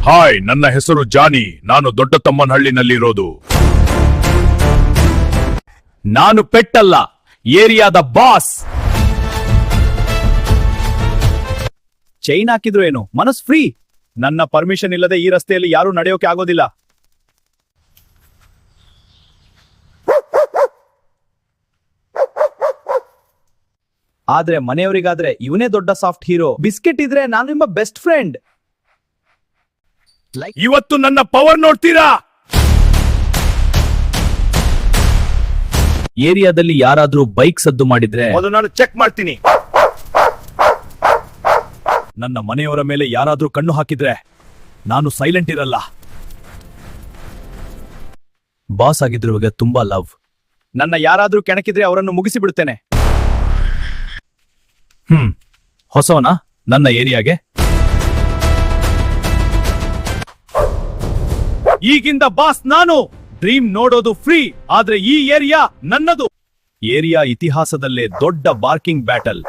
Hi, ನನ್ನ ಹೆಸರು ಜಾನಿ. ನಾನು ದೊಡ್ಡತಮ್ಮನಹಳ್ಳಿನಲ್ಲಿರೋದು. ನಾನು ಪೆಟ್ಟಲ್ಲ, ಏರಿಯಾದ ಬಾಸ್. ಚೈನ್ ಹಾಕಿದ್ರು ಏನು, ಮನಸ್ ಫ್ರೀ. ನನ್ನ ಪರ್ಮಿಷನ್ ಇಲ್ಲದೆ ಈ ರಸ್ತೆಯಲ್ಲಿ ಯಾರು ನಡೆಯೋಕೆ ಆಗೋದಿಲ್ಲ. ಆದ್ರೆ ಮನೆಯವರಿಗಾದ್ರೆ ಇವನೇ ದೊಡ್ಡ ಸಾಫ್ಟ್ ಹೀರೋ. ಬಿಸ್ಕೆಟ್ ಇದ್ರೆ ನಾನು ನಿಮ್ಮ ಬೆಸ್ಟ್ ಫ್ರೆಂಡ್. ಇವತ್ತು ನನ್ನ ಪವರ್ ನೋಡ್ತೀರಾ? ಏರಿಯಾದಲ್ಲಿ ಯಾರಾದ್ರೂ ಬೈಕ್ ಸದ್ದು ಮಾಡಿದ್ರೆ ಮೊದಲು ನಾನು ಚೆಕ್ ಮಾಡ್ತೀನಿ. ನನ್ನ ಮನೆಯವರ ಮೇಲೆ ಯಾರಾದ್ರೂ ಕಣ್ಣು ಹಾಕಿದ್ರೆ ನಾನು ಸೈಲೆಂಟ್ ಇರಲ್ಲ. ಬಾಸ್ ಆಗಿದ್ರುವಾಗ ತುಂಬಾ ಲವ್. ನನ್ನ ಯಾರಾದ್ರೂ ಕೆಣಕಿದ್ರೆ ಅವರನ್ನು ಮುಗಿಸಿ ಬಿಡುತ್ತೇನೆ. ಹೊಸವನ ನನ್ನ ಏರಿಯಾಗೆ. ಈಗಿಂದ ಬಾಸ್ ನಾನು. ಡ್ರೀಮ್ ನೋಡೋದು ಫ್ರೀ, ಆದ್ರೆ ಈ ಏರಿಯಾ ನನ್ನದು. ಏರಿಯಾ ಇತಿಹಾಸದಲ್ಲೇ ದೊಡ್ಡ ಬಾರ್ಕಿಂಗ್ ಬ್ಯಾಟಲ್.